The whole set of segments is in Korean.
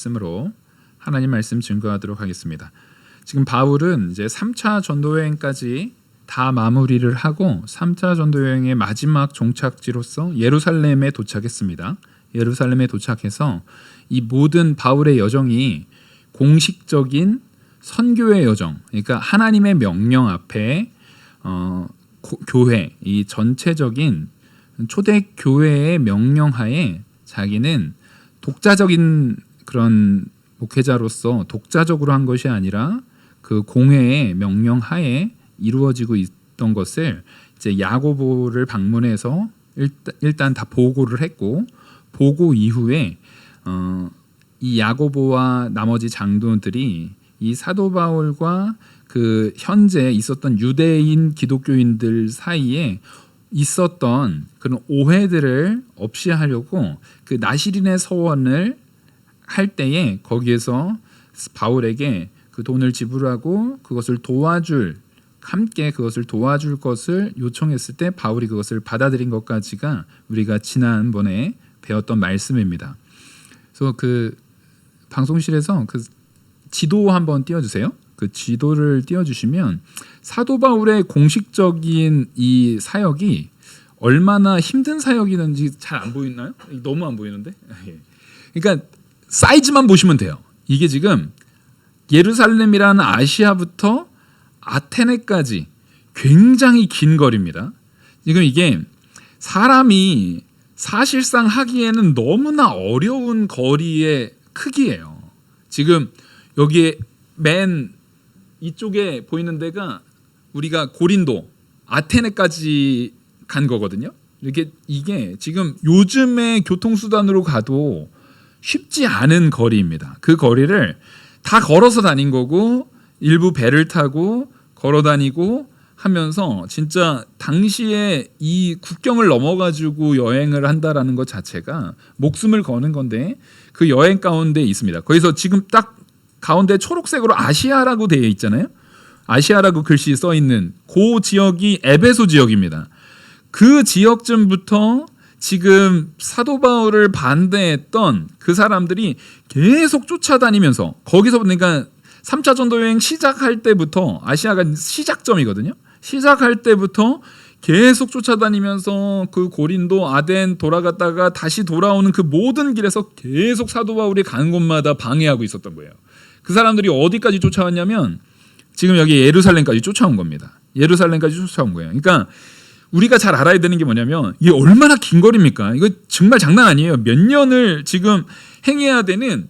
말씀으로 하나님 말씀 증거하도록 하겠습니다. 지금 바울은 이제 3차 전도 여행까지 다 마무리를 하고 3차 전도 여행의 마지막 종착지로서 예루살렘에 도착했습니다. 예루살렘에 도착해서 이 모든 바울의 여정이 공식적인 선교의 여정, 그러니까 하나님의 명령 앞에 교회, 이 전체적인 초대 교회의 명령하에 자기는 독자적인 그런 목회자로서 독자적으로 한 것이 아니라 그 공회의 명령하에 이루어지고 있던 것을 이제 야고보를 방문해서 일단 다 보고를 했고, 보고 이후에 이 야고보와 나머지 장로들이 이 사도 바울과 그 현재 있었던 유대인 기독교인들 사이에 있었던 그런 오해들을 없이 하려고 그 나시린의 서원을 할 때에 거기에서 바울에게 그 돈을 지불하고 그것을 함께 그것을 도와줄 것을 요청했을 때 바울이 그것을 받아들인 것까지가 우리가 지난번에 배웠던 말씀입니다. 그래서 그 방송실에서 그 지도 한번 띄워주세요. 그 지도를 띄워주시면 사도 바울의 공식적인 이 사역이 얼마나 힘든 사역이든지 잘 안 보이나요? 너무 안 보이는데? 그러니까 사이즈만 보시면 돼요. 이게 지금 예루살렘이라는 아시아부터 아테네까지 굉장히 긴 거리입니다. 지금 이게 사람이 사실상 하기에는 너무나 어려운 거리의 크기예요. 지금 여기에 맨 이쪽에 보이는 데가 우리가 고린도, 아테네까지 간 거거든요. 이게 지금 요즘의 교통수단으로 가도 쉽지 않은 거리입니다. 그 거리를 다 걸어서 다닌 거고 일부 배를 타고 걸어 다니고 하면서 진짜 당시에 이 국경을 넘어가지고 여행을 한다라는 것 자체가 목숨을 거는 건데 그 여행 가운데 있습니다. 거기서 지금 딱 가운데 초록색으로 아시아라고 되어 있잖아요. 아시아라고 글씨 써 있는 그 지역이 에베소 지역입니다. 그 지역쯤부터 지금 사도 바울을 반대했던 그 사람들이 계속 쫓아다니면서 거기서 그러니까 3차 전도 여행 시작할 때부터 아시아가 시작점이거든요. 시작할 때부터 계속 쫓아다니면서 그 고린도, 아덴 돌아갔다가 다시 돌아오는 그 모든 길에서 계속 사도 바울이 가는 곳마다 방해하고 있었던 거예요. 그 사람들이 어디까지 쫓아왔냐면 지금 여기 예루살렘까지 쫓아온 겁니다. 예루살렘까지 쫓아온 거예요. 그러니까 우리가 잘 알아야 되는 게 뭐냐면 이게 얼마나 긴 거리입니까? 이거 정말 장난 아니에요. 몇 년을 지금 행해야 되는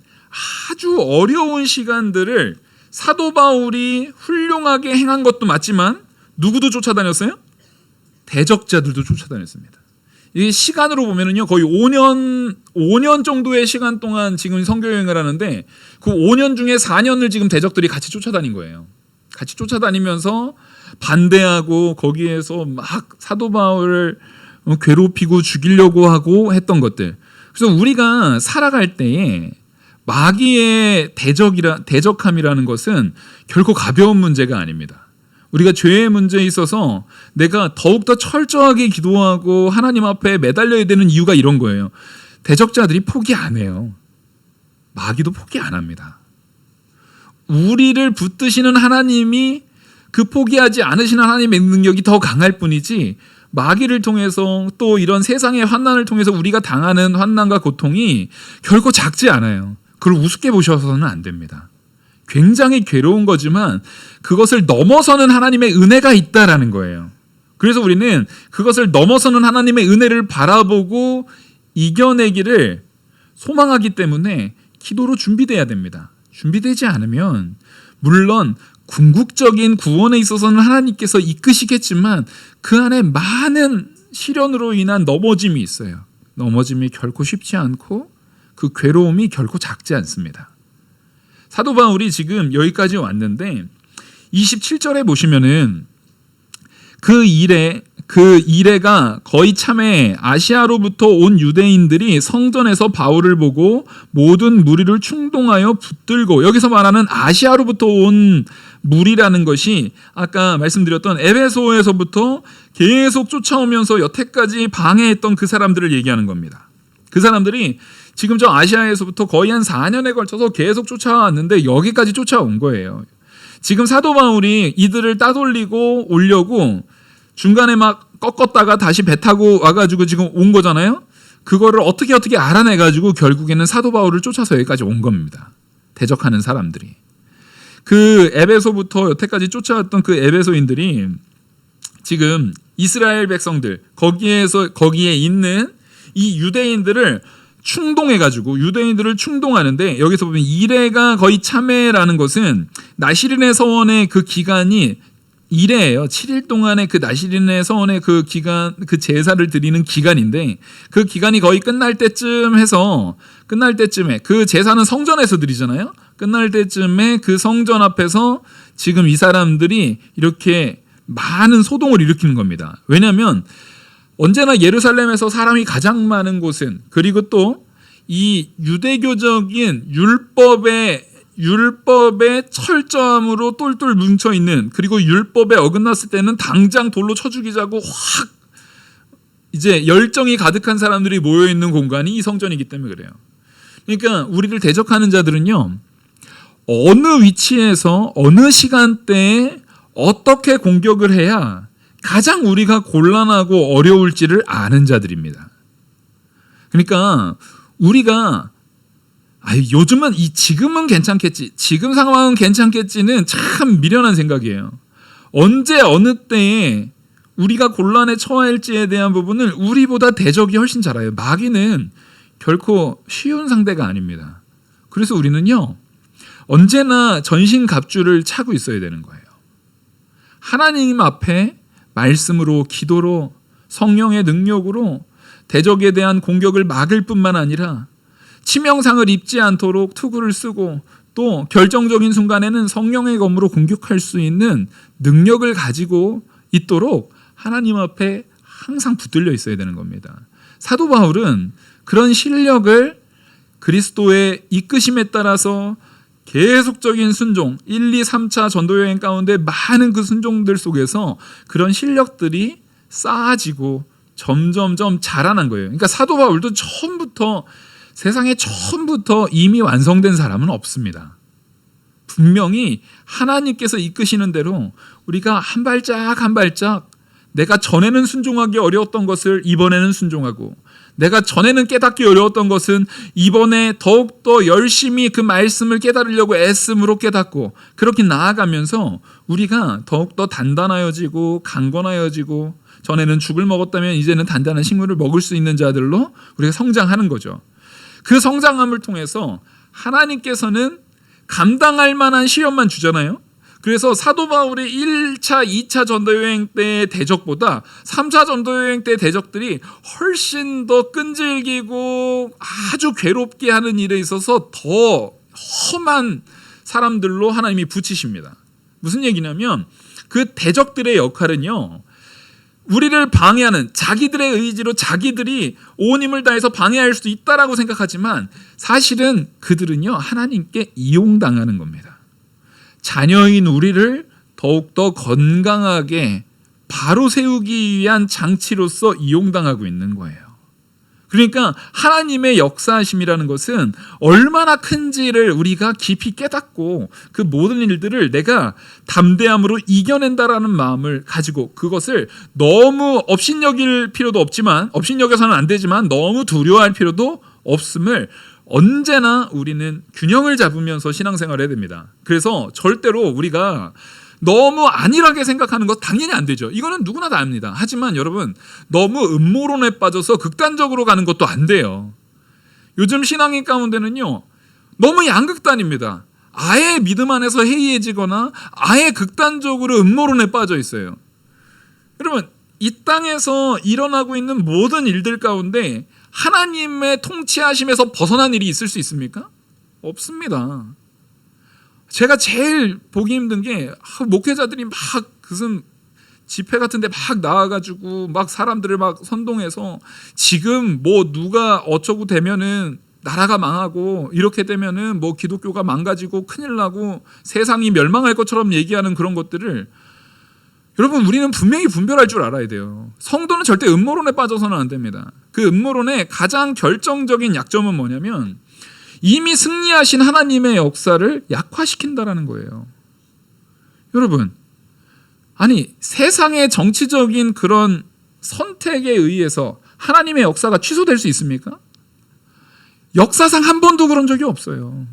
아주 어려운 시간들을 사도 바울이 훌륭하게 행한 것도 맞지만 누구도 쫓아다녔어요? 대적자들도 쫓아다녔습니다. 이 시간으로 보면은요 거의 5년 정도의 시간 동안 지금 선교 여행을 하는데 그 5년 중에 4년을 지금 대적들이 같이 쫓아다닌 거예요. 같이 쫓아다니면서 반대하고 거기에서 막 사도 바울을 괴롭히고 죽이려고 하고 했던 것들. 그래서 우리가 살아갈 때에 마귀의 대적함이라는 것은 결코 가벼운 문제가 아닙니다. 우리가 죄의 문제에 있어서 내가 더욱더 철저하게 기도하고 하나님 앞에 매달려야 되는 이유가 이런 거예요. 대적자들이 포기 안 해요. 마귀도 포기 안 합니다. 우리를 붙드시는 하나님이 그 포기하지 않으시는 하나님의 능력이 더 강할 뿐이지 마귀를 통해서 또 이런 세상의 환난을 통해서 우리가 당하는 환난과 고통이 결코 작지 않아요. 그걸 우습게 보셔서는 안 됩니다. 굉장히 괴로운 거지만 그것을 넘어서는 하나님의 은혜가 있다라는 거예요. 그래서 우리는 그것을 넘어서는 하나님의 은혜를 바라보고 이겨내기를 소망하기 때문에 기도로 준비돼야 됩니다. 준비되지 않으면 물론 궁극적인 구원에 있어서는 하나님께서 이끄시겠지만 그 안에 많은 시련으로 인한 넘어짐이 있어요. 넘어짐이 결코 쉽지 않고 그 괴로움이 결코 작지 않습니다. 사도 바울이 지금 여기까지 왔는데 27절에 보시면은 그 이래가 거의 참에 아시아로부터 온 유대인들이 성전에서 바울을 보고 모든 무리를 충동하여 붙들고, 여기서 말하는 아시아로부터 온 무리라는 것이 아까 말씀드렸던 에베소에서부터 계속 쫓아오면서 여태까지 방해했던 그 사람들을 얘기하는 겁니다. 그 사람들이 지금 저 아시아에서부터 거의 한 4년에 걸쳐서 계속 쫓아왔는데 여기까지 쫓아온 거예요. 지금 사도 바울이 이들을 따돌리고 오려고 중간에 막 꺾었다가 다시 배 타고 와가지고 지금 온 거잖아요. 그거를 어떻게 알아내가지고 결국에는 사도 바울을 쫓아서 여기까지 온 겁니다. 대적하는 사람들이. 그 에베소부터 여태까지 쫓아왔던 그 에베소인들이 지금 이스라엘 백성들 거기에 있는 이 유대인들을 충동하는데, 여기서 보면 이레가 거의 참회라는 것은 나시린의 서원의 그 기간이 이래예요. 7일 동안의 그 나시린의 서원의 그 기간, 그 제사를 드리는 기간인데, 그 기간이 거의 끝날 때쯤에 그 제사는 성전에서 드리잖아요. 끝날 때쯤에 그 성전 앞에서 지금 이 사람들이 이렇게 많은 소동을 일으키는 겁니다. 왜냐하면 언제나 예루살렘에서 사람이 가장 많은 곳은, 그리고 또 이 유대교적인 율법의 철저함으로 똘똘 뭉쳐 있는, 그리고 율법에 어긋났을 때는 당장 돌로 쳐 죽이자고 확 이제 열정이 가득한 사람들이 모여 있는 공간이 이 성전이기 때문에 그래요. 그러니까 우리를 대적하는 자들은요, 어느 위치에서 어느 시간대에 어떻게 공격을 해야 가장 우리가 곤란하고 어려울지를 아는 자들입니다. 그러니까 우리가 요즘은 지금은 괜찮겠지, 지금 상황은 괜찮겠지는 참 미련한 생각이에요. 언제 어느 때에 우리가 곤란에 처할지에 대한 부분을 우리보다 대적이 훨씬 잘 알아요. 마귀는 결코 쉬운 상대가 아닙니다. 그래서 우리는요, 언제나 전신갑주를 차고 있어야 되는 거예요. 하나님 앞에 말씀으로, 기도로, 성령의 능력으로 대적에 대한 공격을 막을 뿐만 아니라 치명상을 입지 않도록 투구를 쓰고, 또 결정적인 순간에는 성령의 검으로 공격할 수 있는 능력을 가지고 있도록 하나님 앞에 항상 붙들려 있어야 되는 겁니다. 사도 바울은 그런 실력을 그리스도의 이끄심에 따라서 계속적인 순종, 1, 2, 3차 전도여행 가운데 많은 그 순종들 속에서 그런 실력들이 쌓아지고 점점점 자라난 거예요. 그러니까 사도 바울도 세상에 처음부터 이미 완성된 사람은 없습니다. 분명히 하나님께서 이끄시는 대로 우리가 한 발짝 한 발짝, 내가 전에는 순종하기 어려웠던 것을 이번에는 순종하고, 내가 전에는 깨닫기 어려웠던 것은 이번에 더욱더 열심히 그 말씀을 깨달으려고 애씀으로 깨닫고, 그렇게 나아가면서 우리가 더욱더 단단하여지고 강건하여지고, 전에는 죽을 먹었다면 이제는 단단한 식물을 먹을 수 있는 자들로 우리가 성장하는 거죠. 그 성장함을 통해서 하나님께서는 감당할 만한 시험만 주잖아요. 그래서 사도 바울의 1차, 2차 전도여행 때의 대적보다 3차 전도여행 때의 대적들이 훨씬 더 끈질기고 아주 괴롭게 하는 일에 있어서 더 험한 사람들로 하나님이 붙이십니다. 무슨 얘기냐면 그 대적들의 역할은요, 우리를 방해하는, 자기들의 의지로 자기들이 온 힘을 다해서 방해할 수도 있다라고 생각하지만 사실은 그들은요, 하나님께 이용당하는 겁니다. 자녀인 우리를 더욱더 건강하게 바로 세우기 위한 장치로서 이용당하고 있는 거예요. 그러니까 하나님의 역사하심이라는 것은 얼마나 큰지를 우리가 깊이 깨닫고, 그 모든 일들을 내가 담대함으로 이겨낸다라는 마음을 가지고, 그것을 너무 업신여길 필요도 없지만, 업신여겨서는 안 되지만 너무 두려워할 필요도 없음을 언제나 우리는 균형을 잡으면서 신앙생활을 해야 됩니다. 그래서 절대로 우리가 너무 안일하게 생각하는 것 당연히 안 되죠. 이거는 누구나 다 압니다. 하지만 여러분, 너무 음모론에 빠져서 극단적으로 가는 것도 안 돼요. 요즘 신앙인 가운데는요, 너무 양극단입니다. 아예 믿음 안에서 해이해지거나 아예 극단적으로 음모론에 빠져 있어요. 여러분, 이 땅에서 일어나고 있는 모든 일들 가운데 하나님의 통치하심에서 벗어난 일이 있을 수 있습니까? 없습니다. 제가 제일 보기 힘든 게, 목회자들이 막 무슨 집회 같은 데 막 나와가지고 막 사람들을 막 선동해서 지금 뭐 누가 어쩌고 되면은 나라가 망하고, 이렇게 되면은 뭐 기독교가 망가지고 큰일 나고 세상이 멸망할 것처럼 얘기하는 그런 것들을, 여러분, 우리는 분명히 분별할 줄 알아야 돼요. 성도는 절대 음모론에 빠져서는 안 됩니다. 그 그 음모론의 가장 결정적인 약점은 뭐냐면 이미 승리하신 하나님의 역사를 약화시킨다라는 거예요. 여러분, 아니 세상의 정치적인 그런 선택에 의해서 하나님의 역사가 취소될 수 있습니까? 역사상 한 번도 그런 적이 없어요.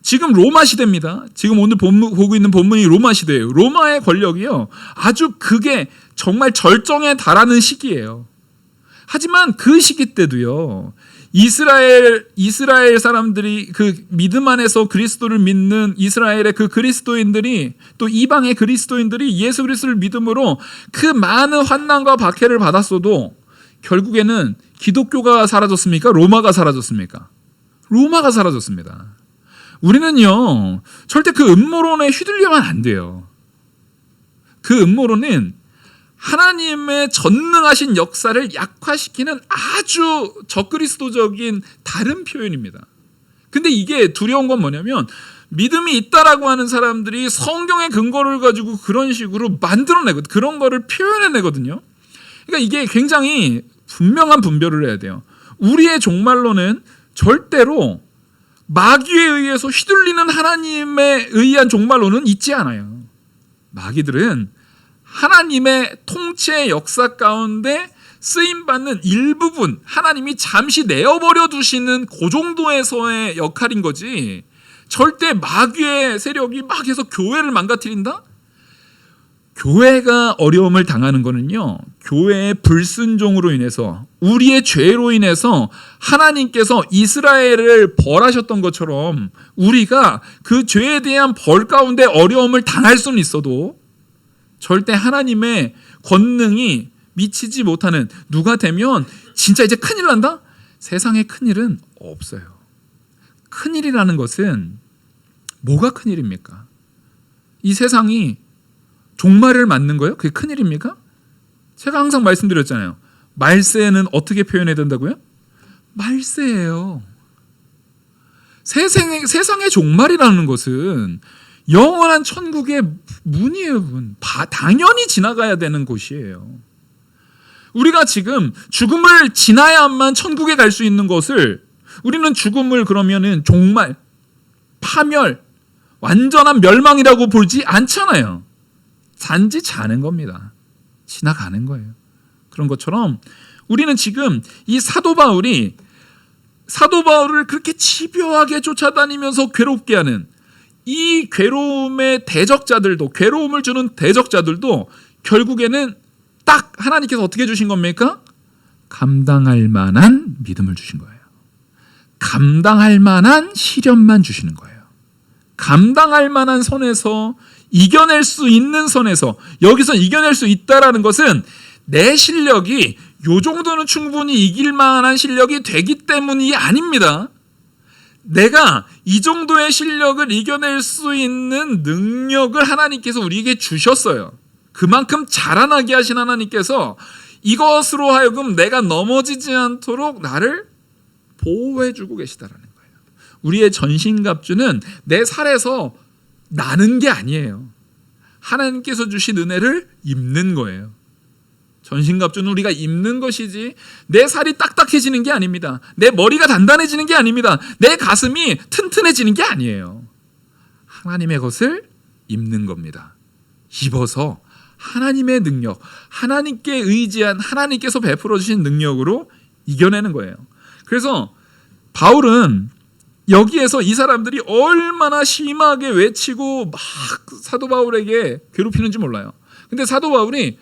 지금 로마 시대입니다. 지금 오늘 보고 있는 본문이 로마 시대예요. 로마의 권력이요, 아주 그게 정말 절정에 달하는 시기예요. 하지만 그 시기 때도요, 이스라엘 사람들이 그 믿음 안에서 그리스도를 믿는 이스라엘의 그 그리스도인들이, 또 이방의 그리스도인들이 예수 그리스도를 믿음으로 그 많은 환난과 박해를 받았어도 결국에는 기독교가 사라졌습니까? 로마가 사라졌습니까? 로마가 사라졌습니다. 우리는요, 절대 그 음모론에 휘둘리면 안 돼요. 그 음모론은 하나님의 전능하신 역사를 약화시키는 아주 적그리스도적인 다른 표현입니다. 근데 이게 두려운 건 뭐냐면 믿음이 있다라고 하는 사람들이 성경의 근거를 가지고 그런 식으로 만들어내거든요. 그런 거를 표현해내거든요. 그러니까 이게 굉장히 분명한 분별을 해야 돼요. 우리의 종말론은 절대로 마귀에 의해서 휘둘리는 하나님에 의한 종말론은 있지 않아요. 마귀들은 하나님의 통치의 역사 가운데 쓰임받는 일부분, 하나님이 잠시 내어버려 두시는 그 정도에서의 역할인 거지, 절대 마귀의 세력이 막 해서 교회를 망가뜨린다? 교회가 어려움을 당하는 거는요, 교회의 불순종으로 인해서, 우리의 죄로 인해서 하나님께서 이스라엘을 벌하셨던 것처럼 우리가 그 죄에 대한 벌 가운데 어려움을 당할 수는 있어도 절대 하나님의 권능이 미치지 못하는, 누가 되면 진짜 이제 큰일 난다? 세상에 큰일은 없어요. 큰일이라는 것은 뭐가 큰일입니까? 이 세상이 종말을 맞는 거예요? 그게 큰일입니까? 제가 항상 말씀드렸잖아요. 말세는 어떻게 표현해야 된다고요? 말세예요. 세상의 종말이라는 것은 영원한 천국의 문이에요. 문. 당연히 지나가야 되는 곳이에요. 우리가 지금 죽음을 지나야만 천국에 갈 수 있는 것을, 우리는 죽음을 그러면은 종말, 파멸, 완전한 멸망이라고 보지 않잖아요. 단지 자는 겁니다. 지나가는 거예요. 그런 것처럼 우리는 지금 이 사도 바울을 그렇게 집요하게 쫓아다니면서 괴롭게 하는 이 괴로움의 대적자들도, 괴로움을 주는 대적자들도 결국에는 딱 하나님께서 어떻게 주신 겁니까? 감당할 만한 믿음을 주신 거예요. 감당할 만한 시련만 주시는 거예요. 감당할 만한 선에서, 이겨낼 수 있는 선에서, 여기서 이겨낼 수 있다라는 것은 내 실력이 요 정도는 충분히 이길 만한 실력이 되기 때문이 아닙니다. 내가 이 정도의 실력을 이겨낼 수 있는 능력을 하나님께서 우리에게 주셨어요. 그만큼 자라나게 하신 하나님께서 이것으로 하여금 내가 넘어지지 않도록 나를 보호해주고 계시다라는 거예요. 우리의 전신갑주는 내 살에서 나는 게 아니에요. 하나님께서 주신 은혜를 입는 거예요. 전신갑주는 우리가 입는 것이지 내 살이 딱딱해지는 게 아닙니다. 내 머리가 단단해지는 게 아닙니다. 내 가슴이 튼튼해지는 게 아니에요. 하나님의 것을 입는 겁니다. 입어서 하나님의 능력, 하나님께 의지한, 하나님께서 베풀어 주신 능력으로 이겨내는 거예요. 그래서 바울은 여기에서 이 사람들이 얼마나 심하게 외치고 막 사도 바울에게 괴롭히는지 몰라요. 근데 사도 바울이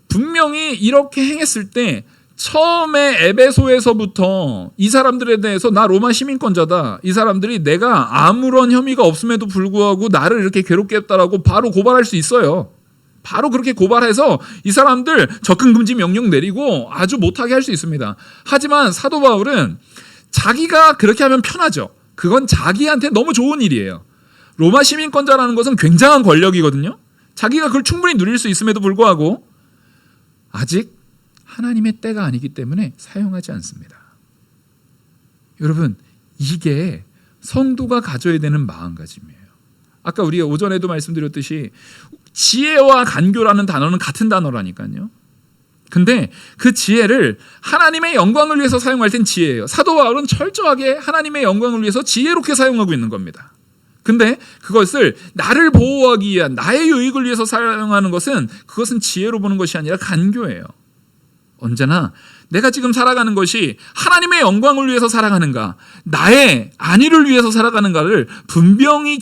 분명히 이렇게 행했을 때 처음에 에베소에서부터 이 사람들에 대해서 나 로마 시민권자다, 이 사람들이 내가 아무런 혐의가 없음에도 불구하고 나를 이렇게 괴롭게 했다라고 바로 고발할 수 있어요. 바로 그렇게 고발해서 이 사람들 접근금지 명령 내리고 아주 못하게 할 수 있습니다. 하지만 사도 바울은 자기가 그렇게 하면 편하죠. 그건 자기한테 너무 좋은 일이에요. 로마 시민권자라는 것은 굉장한 권력이거든요. 자기가 그걸 충분히 누릴 수 있음에도 불구하고 아직 하나님의 때가 아니기 때문에 사용하지 않습니다. 여러분, 이게 성도가 가져야 되는 마음가짐이에요. 아까 우리가 오전에도 말씀드렸듯이 지혜와 간교라는 단어는 같은 단어라니까요. 근데 그 지혜를 하나님의 영광을 위해서 사용할 땐 지혜예요. 사도 바울은 철저하게 하나님의 영광을 위해서 지혜롭게 사용하고 있는 겁니다. 근데 그것을 나를 보호하기 위한 나의 유익을 위해서 사용하는 그것은 지혜로 보는 것이 아니라 간교예요. 언제나 내가 지금 살아가는 것이 하나님의 영광을 위해서 살아가는가, 나의 안위를 위해서 살아가는가를 분명히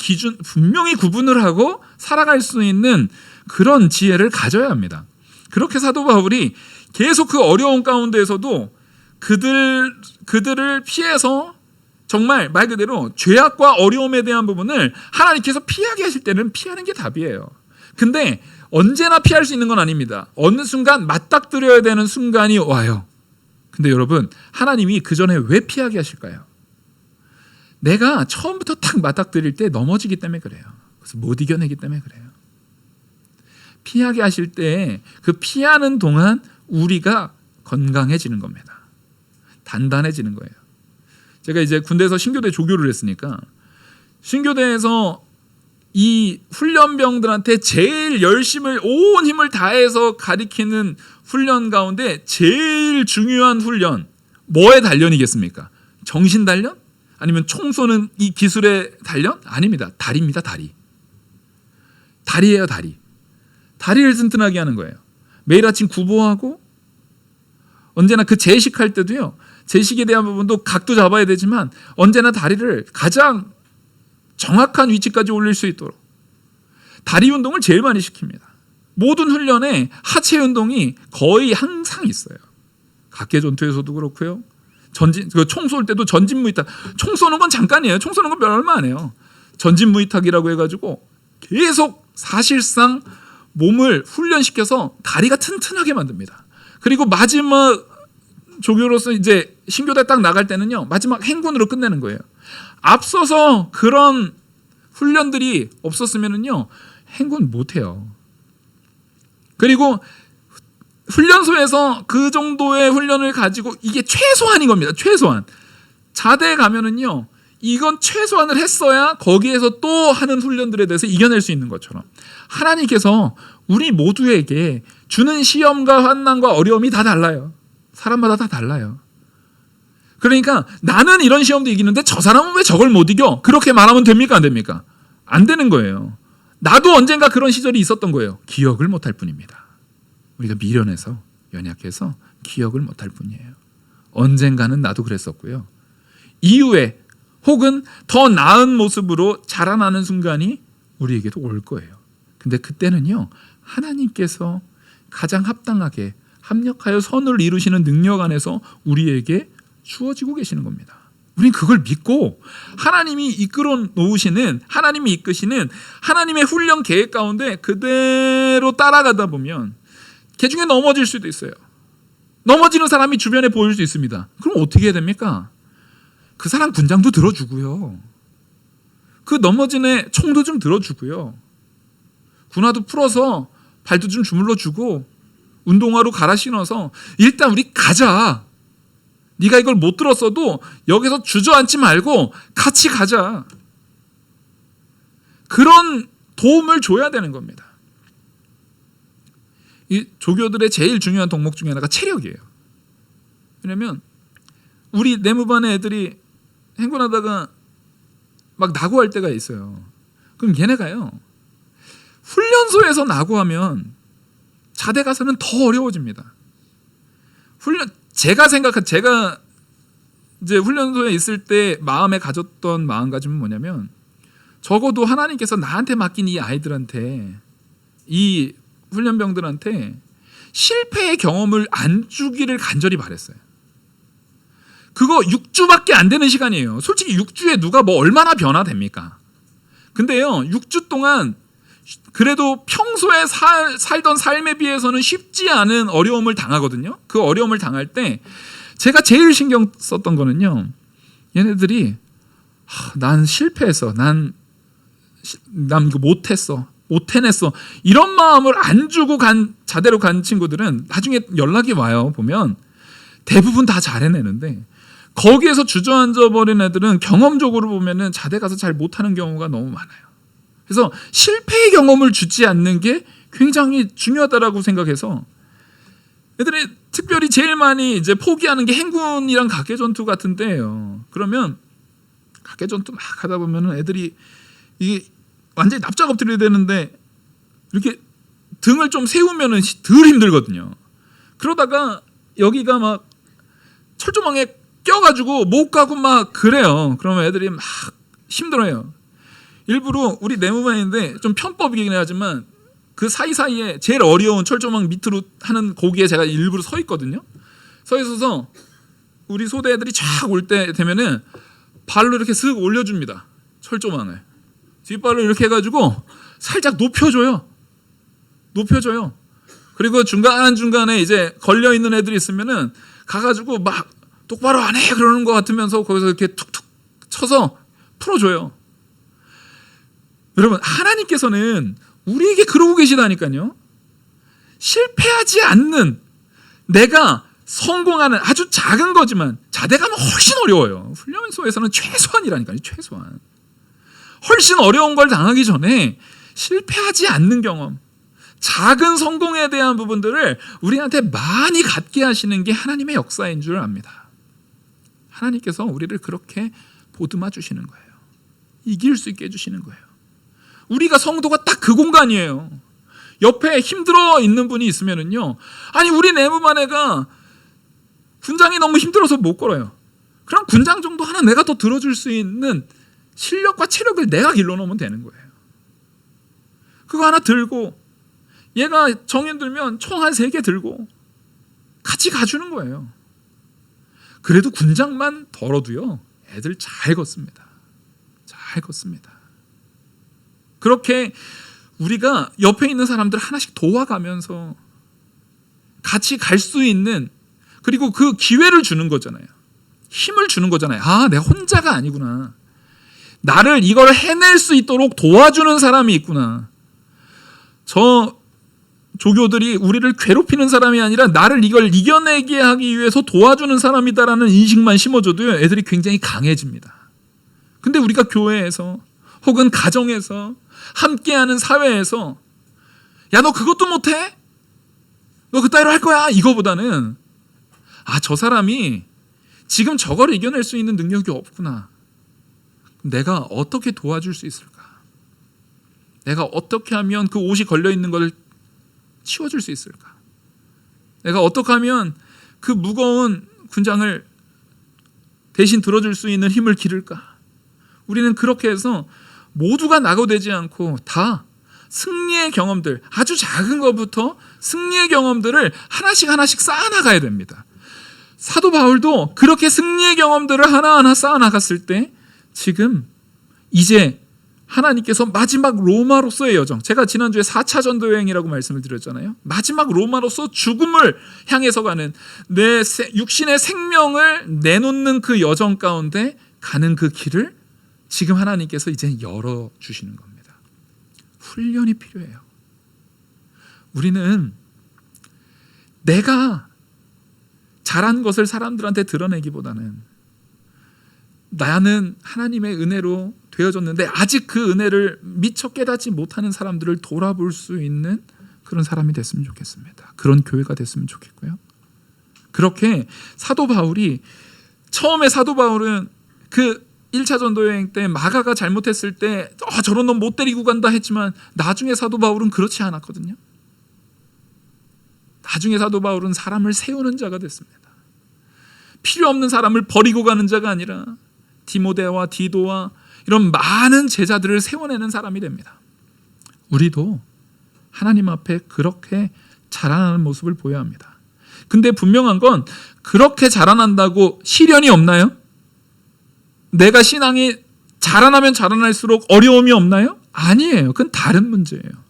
구분을 하고 살아갈 수 있는 그런 지혜를 가져야 합니다. 그렇게 사도 바울이 계속 그 어려운 가운데에서도 그들을 피해서 정말 말 그대로 죄악과 어려움에 대한 부분을 하나님께서 피하게 하실 때는 피하는 게 답이에요. 근데 언제나 피할 수 있는 건 아닙니다. 어느 순간 맞닥뜨려야 되는 순간이 와요. 근데 여러분, 하나님이 그 전에 왜 피하게 하실까요? 내가 처음부터 딱 맞닥뜨릴 때 넘어지기 때문에 그래요. 그래서 못 이겨내기 때문에 그래요. 피하게 하실 때 그 피하는 동안 우리가 건강해지는 겁니다. 단단해지는 거예요. 제가 이제 군대에서 신교대 조교를 했으니까 신교대에서 이 훈련병들한테 제일 열심을 온 힘을 다해서 가리키는 훈련 가운데 제일 중요한 훈련 뭐의 단련이겠습니까? 정신 단련? 아니면 총 쏘는 이 기술의 단련? 아닙니다. 다리입니다. 다리예요. 다리를 튼튼하게 하는 거예요. 매일 아침 구보하고 언제나 그 제식할 때도요. 제식에 대한 부분도 각도 잡아야 되지만 언제나 다리를 가장 정확한 위치까지 올릴 수 있도록 다리 운동을 제일 많이 시킵니다. 모든 훈련에 하체 운동이 거의 항상 있어요. 각계 전투에서도 그렇고요. 총 쏠 때도 전진 무이탁. 총 쏘는 건 잠깐이에요. 총 쏘는 건 얼마 안 해요. 전진 무이탁이라고 해가지고 계속 사실상 몸을 훈련시켜서 다리가 튼튼하게 만듭니다. 그리고 마지막 조교로서 이제 신교대 딱 나갈 때는요, 마지막 행군으로 끝내는 거예요. 앞서서 그런 훈련들이 없었으면은요, 행군 못 해요. 그리고 훈련소에서 그 정도의 훈련을 가지고 이게 최소한인 겁니다. 최소한. 자대에 가면은요, 이건 최소한을 했어야 거기에서 또 하는 훈련들에 대해서 이겨낼 수 있는 것처럼 하나님께서 우리 모두에게 주는 시험과 환난과 어려움이 다 달라요. 사람마다 다 달라요. 그러니까 나는 이런 시험도 이기는데 저 사람은 왜 저걸 못 이겨? 그렇게 말하면 됩니까? 안 됩니까? 안 되는 거예요. 나도 언젠가 그런 시절이 있었던 거예요. 기억을 못할 뿐입니다. 우리가 미련해서 연약해서 기억을 못할 뿐이에요. 언젠가는 나도 그랬었고요. 이후에 혹은 더 나은 모습으로 자라나는 순간이 우리에게도 올 거예요. 근데 그때는요, 하나님께서 가장 합당하게 합력하여 선을 이루시는 능력 안에서 우리에게 주어지고 계시는 겁니다. 우린 그걸 믿고 하나님이 이끌어 놓으시는, 하나님이 이끄시는 하나님의 훈련 계획 가운데 그대로 따라가다 보면 그 중에 넘어질 수도 있어요. 넘어지는 사람이 주변에 보일 수 있습니다. 그럼 어떻게 해야 됩니까? 그 사람 군장도 들어주고요. 그 넘어진 애 총도 좀 들어주고요. 군화도 풀어서 발도 좀 주물러주고 운동화로 갈아 신어서 일단 우리 가자. 네가 이걸 못 들었어도 여기서 주저앉지 말고 같이 가자. 그런 도움을 줘야 되는 겁니다. 이 조교들의 제일 중요한 덕목 중에 하나가 체력이에요. 왜냐하면 우리 내무반의 애들이 행군하다가 막 낙오할 때가 있어요. 그럼 얘네가요, 훈련소에서 낙오하면 자대 가서는 더 어려워집니다. 제가 이제 훈련소에 있을 때 마음에 가졌던 마음가짐은 뭐냐면, 적어도 하나님께서 나한테 맡긴 이 아이들한테, 이 훈련병들한테 실패의 경험을 안 주기를 간절히 바랬어요. 그거 6주밖에 안 되는 시간이에요. 솔직히 6주에 누가 뭐 얼마나 변화됩니까? 근데요, 6주 동안 그래도 평소에 살던 삶에 비해서는 쉽지 않은 어려움을 당하거든요. 그 어려움을 당할 때 제가 제일 신경 썼던 거는요, 얘네들이 난 실패했어, 난 이거 못했어, 못 해냈어, 이런 마음을 안 주고 자대로 간 친구들은 나중에 연락이 와요. 보면 대부분 다 잘 해내는데, 거기에서 주저앉아 버린 애들은 경험적으로 보면은 자대 가서 잘 못하는 경우가 너무 많아요. 그래서 실패의 경험을 주지 않는 게 굉장히 중요하다라고 생각해서 애들이 특별히 제일 많이 이제 포기하는 게 행군이랑 각개전투 같은 때예요. 그러면 각개전투 막 하다 보면은 애들이 이게 완전히 납작 엎드려야 되는데 이렇게 등을 좀 세우면은 덜 힘들거든요. 그러다가 여기가 막 철조망에 껴가지고 못 가고 막 그래요. 그러면 애들이 막 힘들어요. 일부러 우리 내무반인데 좀 편법이긴 하지만 그 사이사이에 제일 어려운 철조망 밑으로 하는 거기에 제가 일부러 서 있거든요. 서 있어서 우리 소대 애들이 쫙 올 때 되면은 발로 이렇게 슥 올려줍니다. 철조망을 뒷발로 이렇게 해가지고 살짝 높여줘요. 그리고 중간중간에 이제 걸려있는 애들이 있으면은 가가지고 막 똑바로 안 해 그러는 것 같으면서 거기서 이렇게 툭툭 쳐서 풀어줘요. 여러분, 하나님께서는 우리에게 그러고 계시다니까요. 실패하지 않는, 내가 성공하는 아주 작은 거지만 자대감은 훨씬 어려워요. 훈련소에서는 최소한이라니까요. 최소한. 훨씬 어려운 걸 당하기 전에 실패하지 않는 경험, 작은 성공에 대한 부분들을 우리한테 많이 갖게 하시는 게 하나님의 역사인 줄 압니다. 하나님께서 우리를 그렇게 보듬어 주시는 거예요. 이길 수 있게 해주시는 거예요. 우리가 성도가 딱 그 공간이에요. 옆에 힘들어 있는 분이 있으면은요, 아니 우리 내무반 애가 군장이 너무 힘들어서 못 걸어요. 그럼 군장 정도 하나 내가 더 들어줄 수 있는 실력과 체력을 내가 길러놓으면 되는 거예요. 그거 하나 들고, 얘가 정인 들면 총 한 3개 들고 같이 가주는 거예요. 그래도 군장만 덜어도요, 애들 잘 걷습니다. 잘 걷습니다. 그렇게 우리가 옆에 있는 사람들 하나씩 도와가면서 같이 갈 수 있는, 그리고 그 기회를 주는 거잖아요. 힘을 주는 거잖아요. 아, 내가 혼자가 아니구나. 나를 이걸 해낼 수 있도록 도와주는 사람이 있구나. 저 조교들이 우리를 괴롭히는 사람이 아니라 나를 이걸 이겨내게 하기 위해서 도와주는 사람이다라는 인식만 심어줘도요, 애들이 굉장히 강해집니다. 근데 우리가 교회에서 혹은 가정에서 함께하는 사회에서, 야, 너 그것도 못해? 너 그따위로 할 거야? 이거보다는, 아, 저 사람이 지금 저거를 이겨낼 수 있는 능력이 없구나. 내가 어떻게 도와줄 수 있을까? 내가 어떻게 하면 그 옷이 걸려있는 걸 치워줄 수 있을까? 내가 어떻게 하면 그 무거운 군장을 대신 들어줄 수 있는 힘을 기를까? 우리는 그렇게 해서 모두가 낙오되지 않고 다 승리의 경험들, 아주 작은 것부터 승리의 경험들을 하나씩 쌓아나가야 됩니다. 사도 바울도 그렇게 승리의 경험들을 하나하나 쌓아나갔을 때, 지금 이제 하나님께서 마지막 로마로서의 여정, 제가 지난주에 4차 전도 여행이라고 말씀을 드렸잖아요. 마지막 로마로서 죽음을 향해서 가는, 내 육신의 생명을 내놓는 그 여정 가운데 가는 그 길을 지금 하나님께서 이제 열어주시는 겁니다. 훈련이 필요해요. 우리는 내가 잘한 것을 사람들한테 드러내기보다는, 나는 하나님의 은혜로 되어졌는데 아직 그 은혜를 미처 깨닫지 못하는 사람들을 돌아볼 수 있는 그런 사람이 됐으면 좋겠습니다. 그런 교회가 됐으면 좋겠고요. 그렇게 사도 바울이, 처음에 사도 바울은 그 1차 전도 여행 때 마가가 잘못했을 때 저런 놈 못 데리고 간다 했지만, 나중에 사도 바울은 그렇지 않았거든요. 나중에 사도 바울은 사람을 세우는 자가 됐습니다. 필요 없는 사람을 버리고 가는 자가 아니라 디모데와 디도와 이런 많은 제자들을 세워내는 사람이 됩니다. 우리도 하나님 앞에 그렇게 자라나는 모습을 보여야 합니다. 근데 분명한 건, 그렇게 자라난다고 시련이 없나요? 내가 신앙이 자라나면 자라날수록 어려움이 없나요? 아니에요. 그건 다른 문제예요.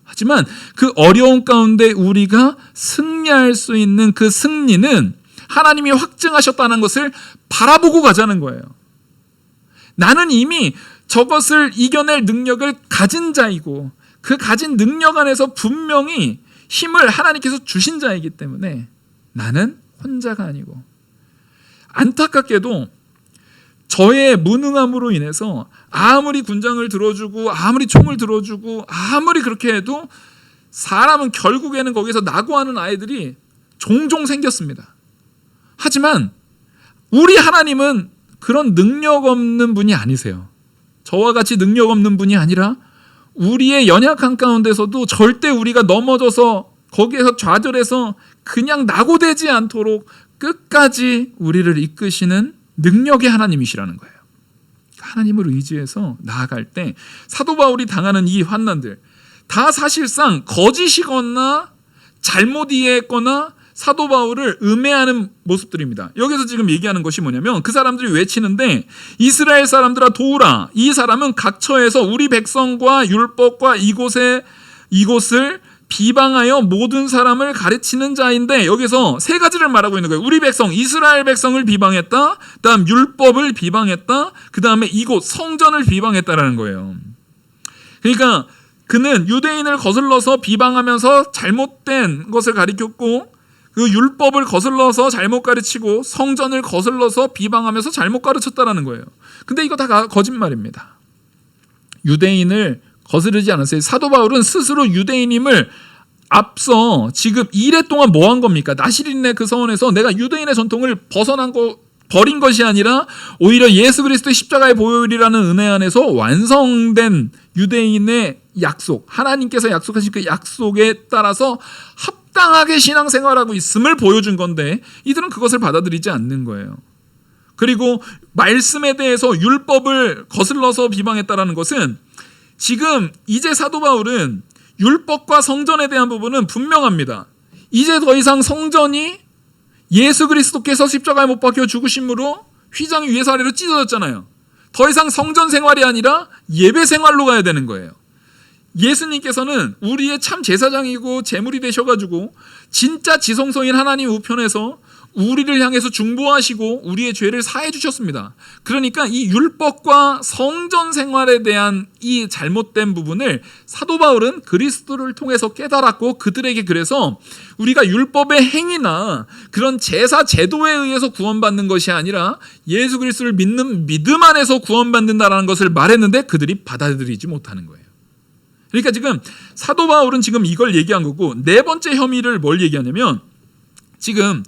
하지만 그 어려움 가운데 우리가 승리할 수 있는 그 승리는 하나님이 확증하셨다는 것을 바라보고 가자는 거예요. 나는 이미 저것을 이겨낼 능력을 가진 자이고, 그 가진 능력 안에서 분명히 힘을 하나님께서 주신 자이기 때문에 나는 혼자가 아니고, 안타깝게도 저의 무능함으로 인해서 아무리 군장을 들어주고 아무리 총을 들어주고 아무리 그렇게 해도 사람은 결국에는 거기서 낙오하는 아이들이 종종 생겼습니다. 하지만 우리 하나님은 그런 능력 없는 분이 아니세요. 저와 같이 능력 없는 분이 아니라 우리의 연약한 가운데서도 절대 우리가 넘어져서 거기에서 좌절해서 그냥 낙오되지 않도록 끝까지 우리를 이끄시는 능력의 하나님이시라는 거예요. 하나님을 의지해서 나아갈 때 사도 바울이 당하는 이 환난들 다 사실상 거짓이거나 잘못 이해했거나 사도 바울을 음해하는 모습들입니다. 여기서 지금 얘기하는 것이 뭐냐면 그 사람들이 외치는데 이스라엘 사람들아 도우라. 이 사람은 각처에서 우리 백성과 율법과 이곳을 비방하여 모든 사람을 가르치는 자인데 여기서 세 가지를 말하고 있는 거예요. 우리 백성, 이스라엘 백성을 비방했다. 그다음 율법을 비방했다. 그다음에 이곳 성전을 비방했다라는 거예요. 그러니까 그는 유대인을 거슬러서 비방하면서 잘못된 것을 가르쳤고 그 율법을 거슬러서 잘못 가르치고 성전을 거슬러서 비방하면서 잘못 가르쳤다라는 거예요. 근데 이거 다 거짓말입니다. 유대인을 거스르지 않았어요. 사도 바울은 스스로 유대인임을 앞서 지금 2회 동안 뭐 한 겁니까? 나시린의 그 서원에서 내가 유대인의 전통을 버린 것이 아니라 오히려 예수 그리스도의 십자가의 보혈이라는 은혜 안에서 완성된 유대인의 약속, 하나님께서 약속하신 그 약속에 따라서 합당하게 신앙생활하고 있음을 보여준 건데 이들은 그것을 받아들이지 않는 거예요. 그리고 말씀에 대해서 율법을 거슬러서 비방했다라는 것은 지금 이제 사도 바울은 율법과 성전에 대한 부분은 분명합니다. 이제 더 이상 성전이 예수 그리스도께서 십자가에 못 박혀 죽으심으로 휘장 위에서 아래로 찢어졌잖아요. 더 이상 성전 생활이 아니라 예배 생활로 가야 되는 거예요. 예수님께서는 우리의 참 제사장이고 제물이 되셔가지고 진짜 지성소인 하나님 우편에서 우리를 향해서 중보하시고 우리의 죄를 사해 주셨습니다. 그러니까 이 율법과 성전 생활에 대한 이 잘못된 부분을 사도 바울은 그리스도를 통해서 깨달았고 그들에게 그래서 우리가 율법의 행위나 그런 제사 제도에 의해서 구원받는 것이 아니라 예수 그리스도를 믿는 믿음 안에서 구원받는다라는 것을 말했는데 그들이 받아들이지 못하는 거예요. 그러니까 지금 사도 바울은 지금 이걸 얘기한 거고 네 번째 혐의를 뭘 얘기하냐면 지금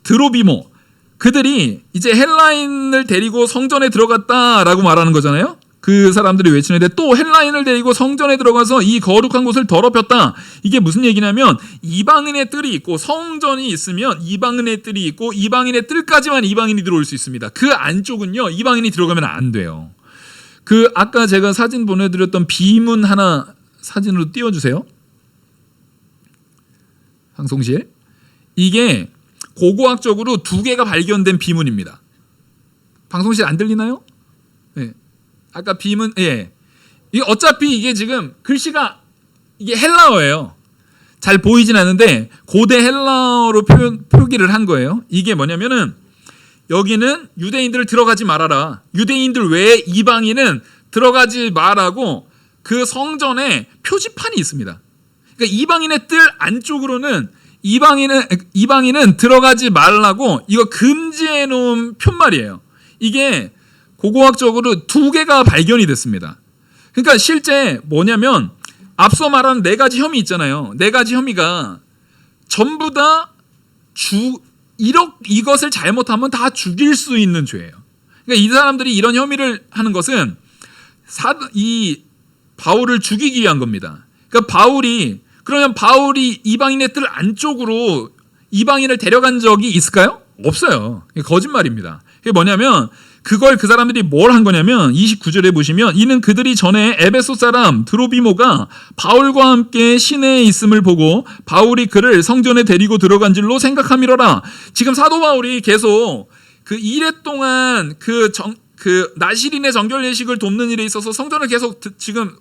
드로비모 그들이 이제 헬라인을 데리고 성전에 들어갔다라고 말하는 거잖아요. 그 사람들이 외치는데 또 헬라인을 데리고 성전에 들어가서 이 거룩한 곳을 더럽혔다. 이게 무슨 얘기냐면 이방인의 뜰이 있고 성전이 있으면 이방인의 뜰이 있고 이방인의 뜰까지만 이방인이 들어올 수 있습니다. 그 안쪽은요 이방인이 들어가면 안 돼요. 그 아까 제가 사진 보내드렸던 비문 하나 사진으로 띄워주세요. 방송실. 이게 고고학적으로 2개가 발견된 비문입니다. 방송실 안 들리나요? 네. 아까 비문, 예. 이게 어차피 이게 지금 글씨가 이게 헬라어예요. 잘 보이진 않는데 고대 헬라어로 표기를 한 거예요. 이게 뭐냐면은 여기는 유대인들을 들어가지 말아라. 유대인들 외에 이방인은 들어가지 말라고 그 성전에 표지판이 있습니다. 그러니까 이방인의 뜰 안쪽으로는 이방인은 들어가지 말라고 이거 금지해 놓은 푯말이에요. 이게 고고학적으로 2개가 발견이 됐습니다. 그러니까 실제 뭐냐면 앞서 말한 4가지 혐의 있잖아요. 4가지 혐의가 전부 다 이것을 잘못하면 다 죽일 수 있는 죄예요. 그러니까 이 사람들이 이런 혐의를 하는 것은 이 바울을 죽이기 위한 겁니다. 그러니까 그러면 바울이 이방인의 뜰 안쪽으로 이방인을 데려간 적이 있을까요? 없어요. 거짓말입니다. 그게 뭐냐면 그걸 그 사람들이 뭘 한 거냐면 29절에 보시면 이는 그들이 전에 에베소 사람 드로비모가 바울과 함께 시내에 있음을 보고 바울이 그를 성전에 데리고 들어간 줄로 생각함이로라. 지금 사도 바울이 계속 그 1회 동안 그 나시린의 정결 예식을 돕는 일에 있어서 성전을 계속 지금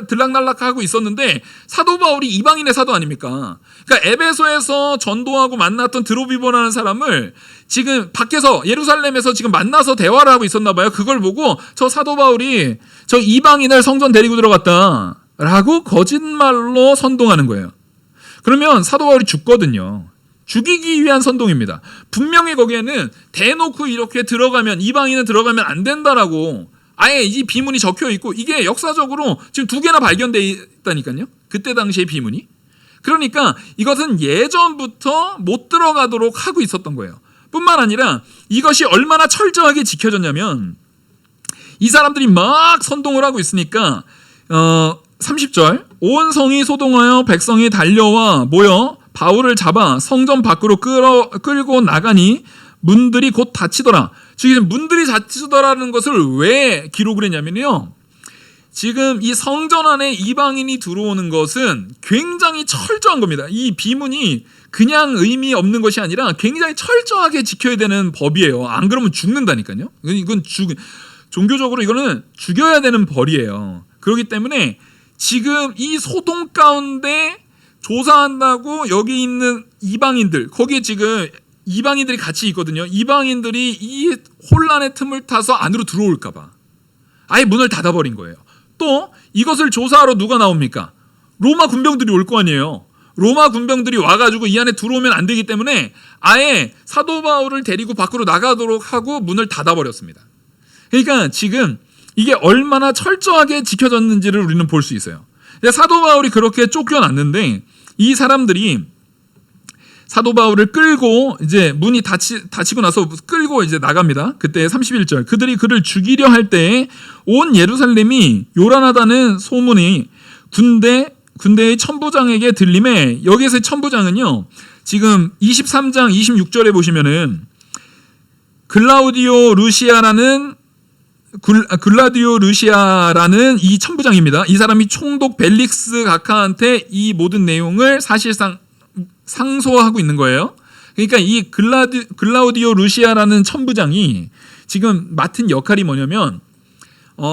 들락날락하고 있었는데 사도 바울이 이방인의 사도 아닙니까? 그러니까 에베소에서 전도하고 만났던 드로비모라는 사람을 지금 밖에서 예루살렘에서 지금 만나서 대화를 하고 있었나 봐요. 그걸 보고 저 사도 바울이 저 이방인을 성전 데리고 들어갔다라고 거짓말로 선동하는 거예요. 그러면 사도 바울이 죽거든요. 죽이기 위한 선동입니다. 분명히 거기에는 대놓고 이렇게 들어가면 이방인은 들어가면 안 된다라고 아예 이 비문이 적혀 있고 이게 역사적으로 지금 2개나 발견돼 있다니까요. 그때 당시의 비문이. 그러니까 이것은 예전부터 못 들어가도록 하고 있었던 거예요. 뿐만 아니라 이것이 얼마나 철저하게 지켜졌냐면 이 사람들이 막 선동을 하고 있으니까 30절 온 성이 소동하여 백성이 달려와 모여 바울을 잡아 성전 밖으로 끌고 나가니 문들이 곧 닫히더라. 지금 문들이 닫히더라는 것을 왜 기록을 했냐면요. 지금 이 성전 안에 이방인이 들어오는 것은 굉장히 철저한 겁니다. 이 비문이 그냥 의미 없는 것이 아니라 굉장히 철저하게 지켜야 되는 법이에요. 안 그러면 죽는다니까요. 이건 종교적으로 이거는 죽여야 되는 벌이에요. 그렇기 때문에 지금 이 소동 가운데 조사한다고 여기 있는 이방인들, 거기에 지금 이방인들이 같이 있거든요. 이방인들이 이 혼란의 틈을 타서 안으로 들어올까 봐 아예 문을 닫아버린 거예요. 또 이것을 조사하러 누가 나옵니까? 로마 군병들이 올 거 아니에요. 로마 군병들이 와가지고 이 안에 들어오면 안 되기 때문에 아예 사도 바울을 데리고 밖으로 나가도록 하고 문을 닫아버렸습니다. 그러니까 지금 이게 얼마나 철저하게 지켜졌는지를 우리는 볼 수 있어요. 사도 바울이 그렇게 쫓겨났는데 이 사람들이 사도 바울을 끌고 이제 문이 닫히고 나서 끌고 이제 나갑니다. 그때 31절 그들이 그를 죽이려 할 때에 온 예루살렘이 요란하다는 소문이 군대의 천부장에게 들림에 여기에서의 천부장은요. 지금 23장 26절에 보시면은 글라우디오 루시아라는 이 천부장입니다. 이 사람이 총독 벨릭스 각하한테 이 모든 내용을 사실상 상소하고 있는 거예요. 그러니까 이 글라우디오 루시아라는 천부장이 지금 맡은 역할이 뭐냐면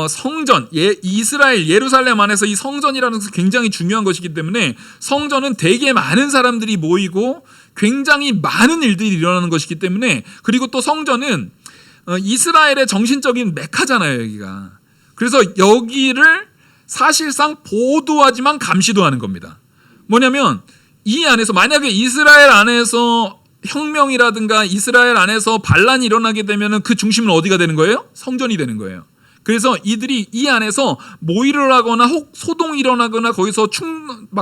성전, 이스라엘 예루살렘 안에서 이 성전이라는 것이 굉장히 중요한 것이기 때문에 성전은 되게 많은 사람들이 모이고 굉장히 많은 일들이 일어나는 것이기 때문에 그리고 또 성전은 이스라엘의 정신적인 메카잖아요, 여기가. 그래서 여기를 사실상 보도하지만 감시도 하는 겁니다. 뭐냐면 이 안에서 만약에 이스라엘 안에서 혁명이라든가 이스라엘 안에서 반란이 일어나게 되면 그 중심은 어디가 되는 거예요? 성전이 되는 거예요. 그래서 이들이 이 안에서 모의를 하거나 혹 소동이 일어나거나 거기서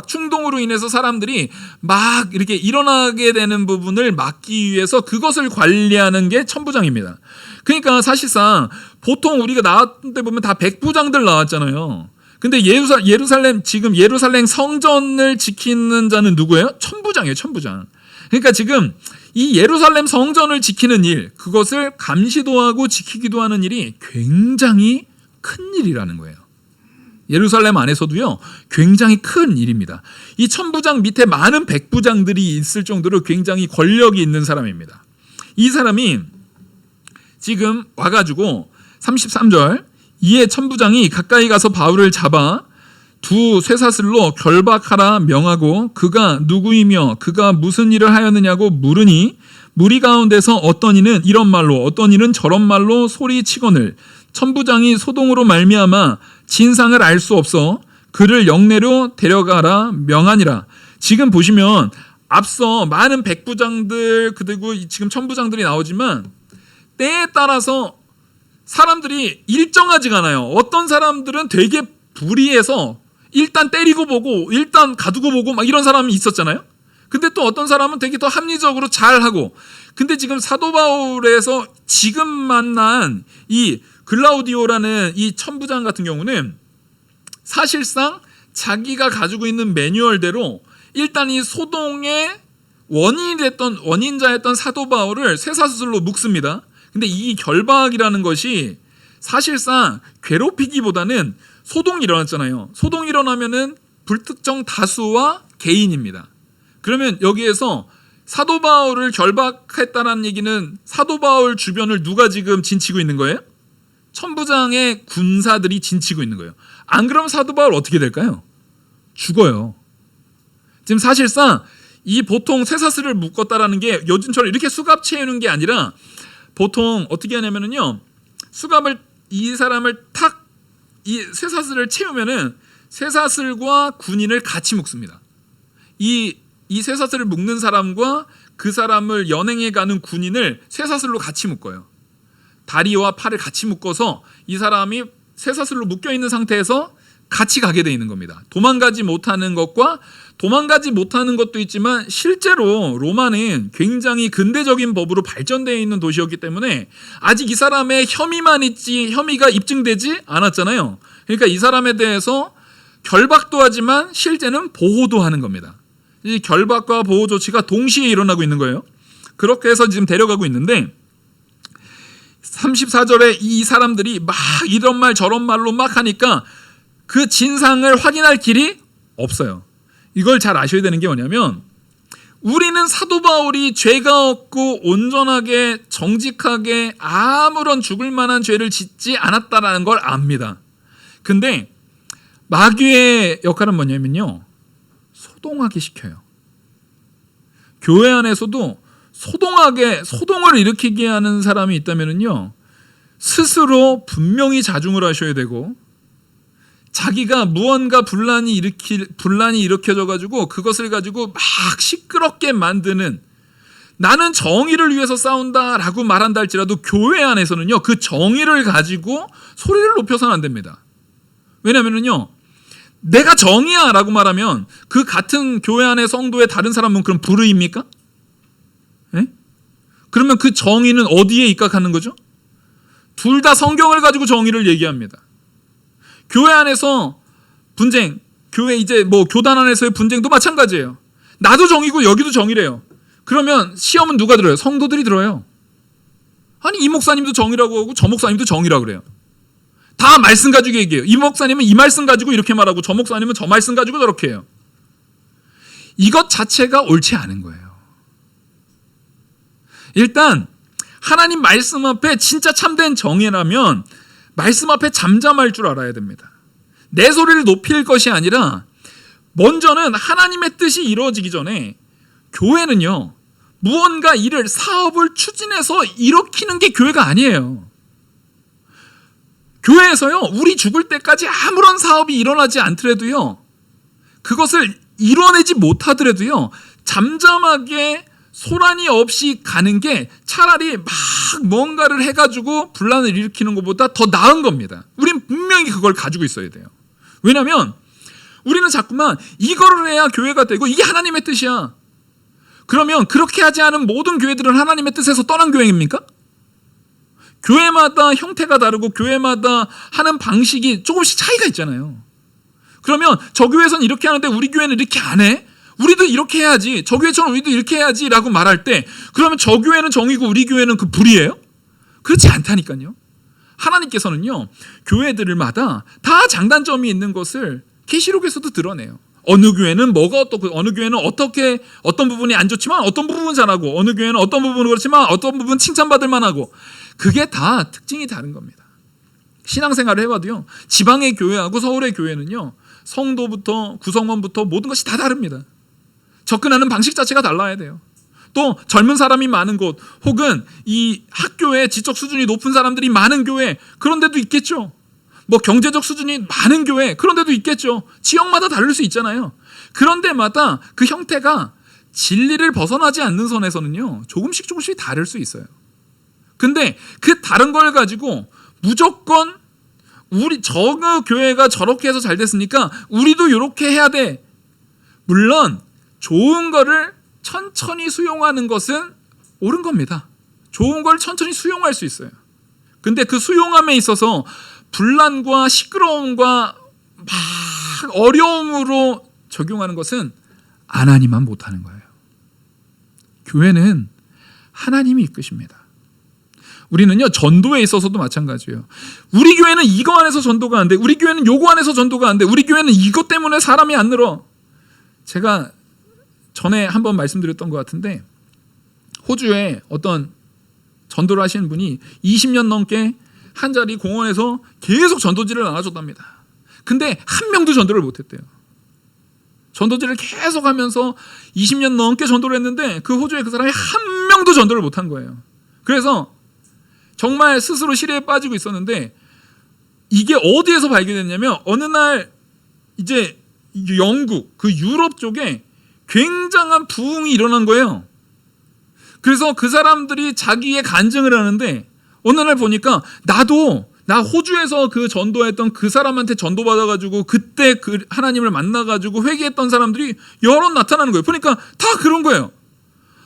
충동으로 인해서 사람들이 막 이렇게 일어나게 되는 부분을 막기 위해서 그것을 관리하는 게 천부장입니다. 그러니까 사실상 보통 우리가 나왔을 때 보면 다 백부장들 나왔잖아요. 근데 예루살렘 지금 예루살렘 성전을 지키는 자는 누구예요? 천부장이에요, 천부장. 그러니까 지금 이 예루살렘 성전을 지키는 일, 그것을 감시도 하고 지키기도 하는 일이 굉장히 큰 일이라는 거예요. 예루살렘 안에서도요, 굉장히 큰 일입니다. 이 천부장 밑에 많은 백부장들이 있을 정도로 굉장히 권력이 있는 사람입니다. 이 사람이 지금 와가지고 33절 이에 천부장이 가까이 가서 바울을 잡아 두 쇠사슬로 결박하라 명하고 그가 누구이며 그가 무슨 일을 하였느냐고 물으니 무리 가운데서 어떤 이는 이런 말로 어떤 이는 저런 말로 소리치거늘 천부장이 소동으로 말미암아 진상을 알 수 없어 그를 영내로 데려가라 명하니라. 지금 보시면 앞서 많은 백부장들 그리고 지금 천부장들이 나오지만 때에 따라서 사람들이 일정하지가 않아요. 어떤 사람들은 되게 불의해서 일단 때리고 보고 일단 가두고 보고 막 이런 사람이 있었잖아요. 근데 또 어떤 사람은 되게 더 합리적으로 잘하고. 근데 지금 사도 바울에서 지금 만난 이 글라우디오라는 이 천부장 같은 경우는 사실상 자기가 가지고 있는 매뉴얼대로 일단 이 소동의 원인자였던 사도 바울을 쇠사슬로 묶습니다. 근데 이 결박이라는 것이 사실상 괴롭히기보다는 소동이 일어났잖아요. 소동이 일어나면은 불특정 다수와 개인입니다. 그러면 여기에서 사도 바울을 결박했다는 얘기는 사도 바울 주변을 누가 지금 진치고 있는 거예요? 천부장의 군사들이 진치고 있는 거예요. 안 그러면 사도 바울 어떻게 될까요? 죽어요. 지금 사실상 이 보통 쇠사슬을 묶었다라는 게 요즘처럼 이렇게 수갑 채우는 게 아니라 보통 어떻게 하냐면요, 수갑을 이 사람을 탁 이 쇠사슬을 채우면은 쇠사슬과 군인을 같이 묶습니다. 이 쇠사슬을 묶는 사람과 그 사람을 연행해 가는 군인을 쇠사슬로 같이 묶어요. 다리와 팔을 같이 묶어서 이 사람이 쇠사슬로 묶여 있는 상태에서 같이 가게 돼 있는 겁니다. 도망가지 못하는 것과 도망가지 못하는 것도 있지만 실제로 로마는 굉장히 근대적인 법으로 발전되어 있는 도시였기 때문에 아직 이 사람의 혐의만 있지 혐의가 입증되지 않았잖아요. 그러니까 이 사람에 대해서 결박도 하지만 실제는 보호도 하는 겁니다. 이 결박과 보호 조치가 동시에 일어나고 있는 거예요. 그렇게 해서 지금 데려가고 있는데 34절에 이 사람들이 막 이런 말 저런 말로 막 하니까 그 진상을 확인할 길이 없어요. 이걸 잘 아셔야 되는 게 뭐냐면 우리는 사도 바울이 죄가 없고 온전하게 정직하게 아무런 죽을 만한 죄를 짓지 않았다라는 걸 압니다. 근데 마귀의 역할은 뭐냐면요. 소동하게 시켜요. 교회 안에서도 소동을 일으키게 하는 사람이 있다면요. 스스로 분명히 자중을 하셔야 되고 자기가 무언가 분란이 일으켜져 가지고 그것을 가지고 막 시끄럽게 만드는 나는 정의를 위해서 싸운다라고 말한다 할지라도 교회 안에서는요. 그 정의를 가지고 소리를 높여서는 안 됩니다. 왜냐면은요. 내가 정의야라고 말하면 그 같은 교회 안의 성도의 다른 사람은 그럼 불의입니까? 예? 그러면 그 정의는 어디에 입각하는 거죠? 둘 다 성경을 가지고 정의를 얘기합니다. 교회 안에서 분쟁, 교회 이제 뭐 교단 안에서의 분쟁도 마찬가지예요. 나도 정의고 여기도 정의래요. 그러면 시험은 누가 들어요? 성도들이 들어요. 아니 이 목사님도 정의라고 하고 저 목사님도 정의라고 그래요. 다 말씀 가지고 얘기해요. 이 목사님은 이 말씀 가지고 이렇게 말하고 저 목사님은 저 말씀 가지고 저렇게 해요. 이것 자체가 옳지 않은 거예요. 일단 하나님 말씀 앞에 진짜 참된 정의라면 말씀 앞에 잠잠할 줄 알아야 됩니다. 내 소리를 높일 것이 아니라 먼저는 하나님의 뜻이 이루어지기 전에 교회는요. 무언가 일을 사업을 추진해서 일으키는 게 교회가 아니에요. 교회에서요. 우리 죽을 때까지 아무런 사업이 일어나지 않더라도요. 그것을 이뤄내지 못하더라도요. 잠잠하게 소란이 없이 가는 게 차라리 막 뭔가를 해가지고 분란을 일으키는 것보다 더 나은 겁니다. 우린 분명히 그걸 가지고 있어야 돼요. 왜냐하면 우리는 자꾸만 이거를 해야 교회가 되고 이게 하나님의 뜻이야. 그러면 그렇게 하지 않은 모든 교회들은 하나님의 뜻에서 떠난 교회입니까? 교회마다 형태가 다르고 교회마다 하는 방식이 조금씩 차이가 있잖아요. 그러면 저 교회에서는 이렇게 하는데 우리 교회는 이렇게 안 해? 우리도 이렇게 해야지. 저 교회처럼 우리도 이렇게 해야지 라고 말할 때 그러면 저 교회는 정이고 우리 교회는 그 불이에요? 그렇지 않다니까요. 하나님께서는요. 교회들마다 다 장단점이 있는 것을 계시록에서도 드러내요. 어느 교회는 뭐가 어떻고 어느 교회는 어떻게 어떤 부분이 안 좋지만 어떤 부분은 잘하고 어느 교회는 어떤 부분은 그렇지만 어떤 부분은 칭찬받을 만하고 그게 다 특징이 다른 겁니다. 신앙생활을 해봐도요. 지방의 교회하고 서울의 교회는요. 성도부터 구성원부터 모든 것이 다 다릅니다. 접근하는 방식 자체가 달라야 돼요. 또 젊은 사람이 많은 곳 혹은 이 학교에 지적 수준이 높은 사람들이 많은 교회 그런 데도 있겠죠. 뭐 경제적 수준이 많은 교회 그런 데도 있겠죠. 지역마다 다를 수 있잖아요. 그런 데마다 그 형태가 진리를 벗어나지 않는 선에서는요. 조금씩 다를 수 있어요. 근데 그 다른 걸 가지고 무조건 우리 저 교회가 저렇게 해서 잘 됐으니까 우리도 이렇게 해야 돼. 물론 좋은 거를 천천히 수용하는 것은 옳은 겁니다. 좋은 걸 천천히 수용할 수 있어요. 근데 그 수용함에 있어서 분란과 시끄러움과 막 어려움으로 적용하는 것은 하나님만 못하는 거예요. 교회는 하나님이 이끄십니다. 우리는요 전도에 있어서도 마찬가지예요. 우리 교회는 이거 안에서 전도가 안 돼. 우리 교회는 요거 안에서 전도가 안 돼. 우리 교회는 이것 때문에 사람이 안 늘어. 제가 전에 한번 말씀드렸던 것 같은데 호주에 어떤 전도를 하시는 분이 20년 넘게 한 자리 공원에서 계속 전도지를 나눠줬답니다. 근데 한 명도 전도를 못했대요. 전도지를 계속 하면서 20년 넘게 전도를 했는데 그 호주에 그 사람이 한 명도 전도를 못한 거예요. 그래서 정말 스스로 시리에 빠지고 있었는데 이게 어디에서 발견됐냐면 어느 날 이제 영국 그 유럽 쪽에 굉장한 부흥이 일어난 거예요. 그래서 그 사람들이 자기의 간증을 하는데 어느 날 보니까 나도 나 호주에서 그 전도했던 그 사람한테 전도받아가지고 그때 그 하나님을 만나가지고 회개했던 사람들이 여러 나타나는 거예요. 보니까 다 그런 거예요.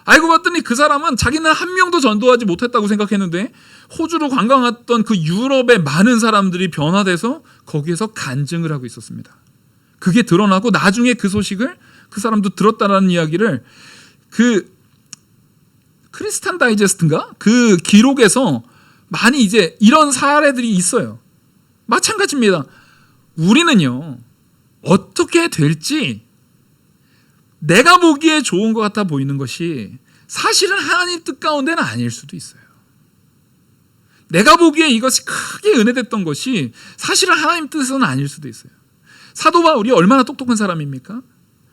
알고 봤더니 그 사람은 자기는 한 명도 전도하지 못했다고 생각했는데 호주로 관광 왔던 그 유럽의 많은 사람들이 변화돼서 거기에서 간증을 하고 있었습니다. 그게 드러나고 나중에 그 소식을 그 사람도 들었다라는 이야기를 그 크리스탄 다이제스트인가? 그 기록에서 많이 이제 이런 사례들이 있어요. 마찬가지입니다. 우리는요, 어떻게 될지 내가 보기에 좋은 것 같아 보이는 것이 사실은 하나님 뜻 가운데는 아닐 수도 있어요. 내가 보기에 이것이 크게 은혜됐던 것이 사실은 하나님 뜻은 아닐 수도 있어요. 사도 바울이 얼마나 똑똑한 사람입니까?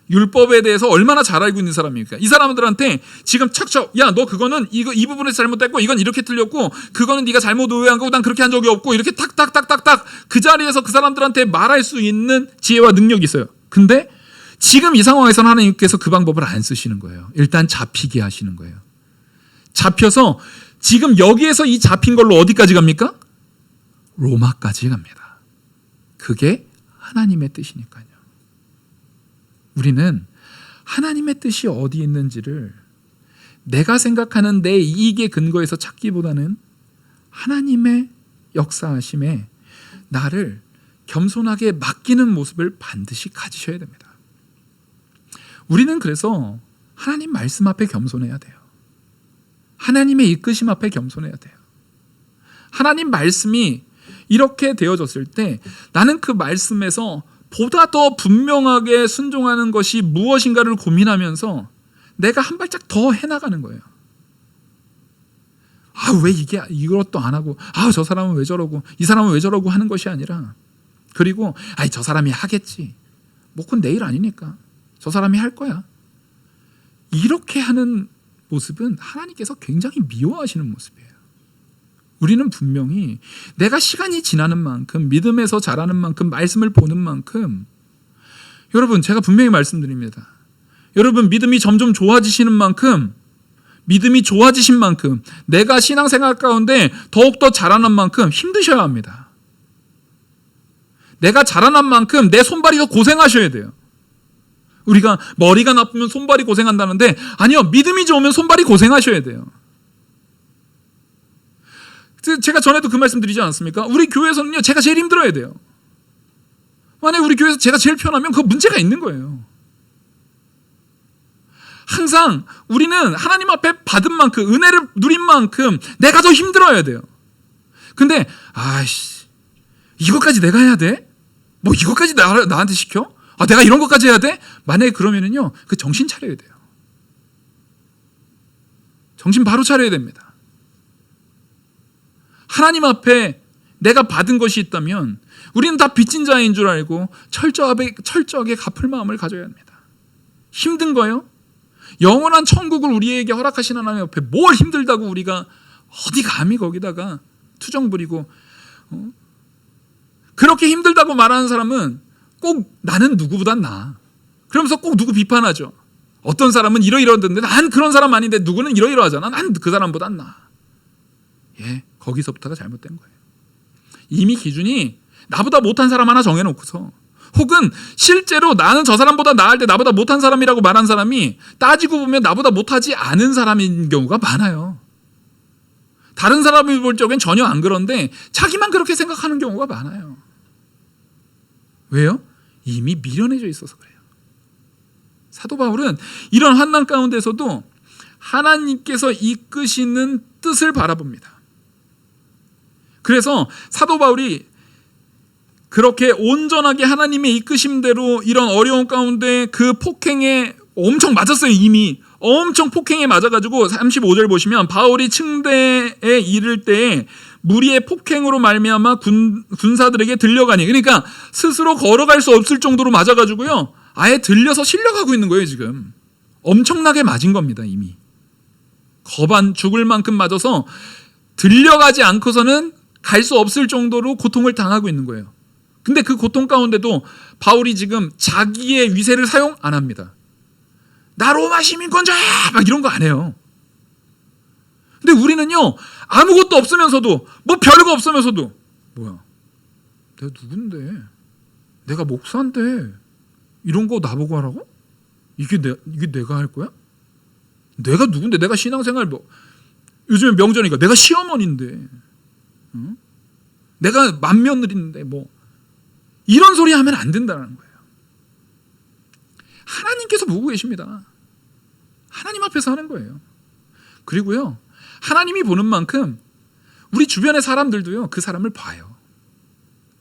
율법에 대해서 얼마나 잘 알고 있는 사람입니까? 이 사람들한테 지금 척척, 야, 너 그거는 이 부분에서 잘못됐고 이건 이렇게 틀렸고 그거는 네가 잘못 오해한 거고 난 그렇게 한 적이 없고 이렇게 탁탁탁탁탁 그 자리에서 그 사람들한테 말할 수 있는 지혜와 능력이 있어요. 근데 지금 이 상황에서는 하나님께서 그 방법을 안 쓰시는 거예요. 일단 잡히게 하시는 거예요. 잡혀서 지금 여기에서 이 잡힌 걸로 어디까지 갑니까? 로마까지 갑니다. 그게 하나님의 뜻이니까요. 우리는 하나님의 뜻이 어디 있는지를 내가 생각하는 내 이익의 근거에서 찾기보다는 하나님의 역사하심에 나를 겸손하게 맡기는 모습을 반드시 가지셔야 됩니다. 우리는 그래서 하나님 말씀 앞에 겸손해야 돼요. 하나님의 이끄심 앞에 겸손해야 돼요. 하나님 말씀이 이렇게 되어졌을 때 나는 그 말씀에서 보다 더 분명하게 순종하는 것이 무엇인가를 고민하면서 내가 한 발짝 더 해나가는 거예요. 왜 이것도 안 하고, 저 사람은 왜 저러고, 이 사람은 왜 저러고 하는 것이 아니라, 그리고, 저 사람이 하겠지. 그건 내일 아니니까. 저 사람이 할 거야. 이렇게 하는 모습은 하나님께서 굉장히 미워하시는 모습이에요. 우리는 분명히 내가 시간이 지나는 만큼, 믿음에서 자라는 만큼, 말씀을 보는 만큼, 여러분, 제가 분명히 말씀드립니다. 여러분, 믿음이 점점 좋아지시는 만큼, 믿음이 좋아지신 만큼, 내가 신앙생활 가운데 더욱더 자라난 만큼 힘드셔야 합니다. 내가 자라난 만큼 내 손발이 더 고생하셔야 돼요. 우리가 머리가 나쁘면 손발이 고생한다는데, 아니요, 믿음이 좋으면 손발이 고생하셔야 돼요. 제가 전에도 그 말씀 드리지 않았습니까? 우리 교회에서는요, 제가 제일 힘들어야 돼요. 만약에 우리 교회에서 제가 제일 편하면 그거 문제가 있는 거예요. 항상 우리는 하나님 앞에 받은 만큼, 은혜를 누린 만큼 내가 더 힘들어야 돼요. 근데 이것까지 내가 해야 돼? 이것까지 나한테 시켜? 내가 이런 것까지 해야 돼? 만약에 그러면은요, 그 정신 차려야 돼요. 정신 바로 차려야 됩니다. 하나님 앞에 내가 받은 것이 있다면 우리는 다 빚진 자인 줄 알고 철저하게 갚을 마음을 가져야 합니다. 힘든 거요? 영원한 천국을 우리에게 허락하신 하나님 앞에 뭘 힘들다고 우리가 어디 감히 거기다가 투정 부리고, 그렇게 힘들다고 말하는 사람은 꼭 나는 누구보단 나아. 그러면서 꼭 누구 비판하죠. 어떤 사람은 이러이러한데 난 그런 사람 아닌데 누구는 이러이러하잖아. 난 그 사람보단 나아. 거기서부터가 잘못된 거예요. 이미 기준이 나보다 못한 사람 하나 정해놓고서, 혹은 실제로 나는 저 사람보다 나을 때 나보다 못한 사람이라고 말한 사람이 따지고 보면 나보다 못하지 않은 사람인 경우가 많아요. 다른 사람이 볼 적엔 전혀 안 그런데 자기만 그렇게 생각하는 경우가 많아요. 왜요? 이미 미련해져 있어서 그래요. 사도 바울은 이런 환난 가운데서도 하나님께서 이끄시는 뜻을 바라봅니다. 그래서 사도 바울이 그렇게 온전하게 하나님의 이끄심대로 이런 어려운 가운데 그 폭행에 엄청 맞았어요. 이미 엄청 폭행에 맞아가지고 35절 보시면 바울이 층대에 이를 때에 무리의 폭행으로 말미암아 군사들에게 들려가니, 그러니까 스스로 걸어갈 수 없을 정도로 맞아가지고요, 아예 들려서 실려가고 있는 거예요. 지금 엄청나게 맞은 겁니다. 이미 거반 죽을 만큼 맞아서 들려가지 않고서는 갈 수 없을 정도로 고통을 당하고 있는 거예요. 근데 그 고통 가운데도 바울이 지금 자기의 위세를 사용 안 합니다. 나 로마 시민권자야! 막 이런 거 안 해요. 근데 우리는요, 아무것도 없으면서도, 별거 없으면서도, 뭐야? 내가 누군데? 내가 목사인데 이런 거 나보고 하라고? 이게 내가 할 거야? 내가 누군데? 내가 신앙생활 요즘에 명절이니까 내가 시어머니인데, 응? 내가 맏며느리인데 이런 소리 하면 안 된다는 거예요. 하나님께서 보고 계십니다. 하나님 앞에서 하는 거예요. 그리고요, 하나님이 보는 만큼 우리 주변의 사람들도요, 그 사람을 봐요.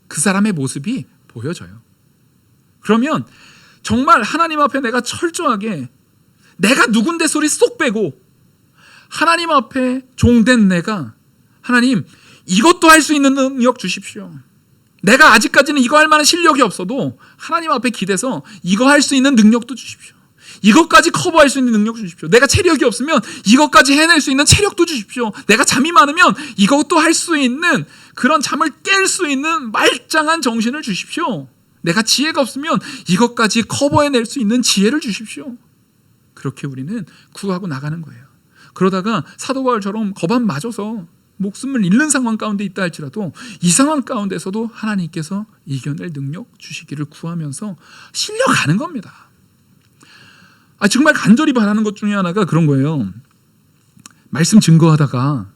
그 사람의 모습이 보여져요. 그러면 정말 하나님 앞에 내가 철저하게 내가 누군데 소리 쏙 빼고 하나님 앞에 종된 내가, 하나님 이것도 할 수 있는 능력 주십시오. 내가 아직까지는 이거 할 만한 실력이 없어도 하나님 앞에 기대서 이거 할 수 있는 능력도 주십시오. 이것까지 커버할 수 있는 능력 주십시오. 내가 체력이 없으면 이것까지 해낼 수 있는 체력도 주십시오. 내가 잠이 많으면 이것도 할 수 있는, 그런 잠을 깰 수 있는 말짱한 정신을 주십시오. 내가 지혜가 없으면 이것까지 커버해낼 수 있는 지혜를 주십시오. 그렇게 우리는 구하고 나가는 거예요. 그러다가 사도 바울처럼 거반 맞아서 목숨을 잃는 상황 가운데 있다 할지라도 이 상황 가운데서도 하나님께서 이겨낼 능력 주시기를 구하면서 실려가는 겁니다. 정말 간절히 바라는 것 중에 하나가 그런 거예요. 말씀 증거하다가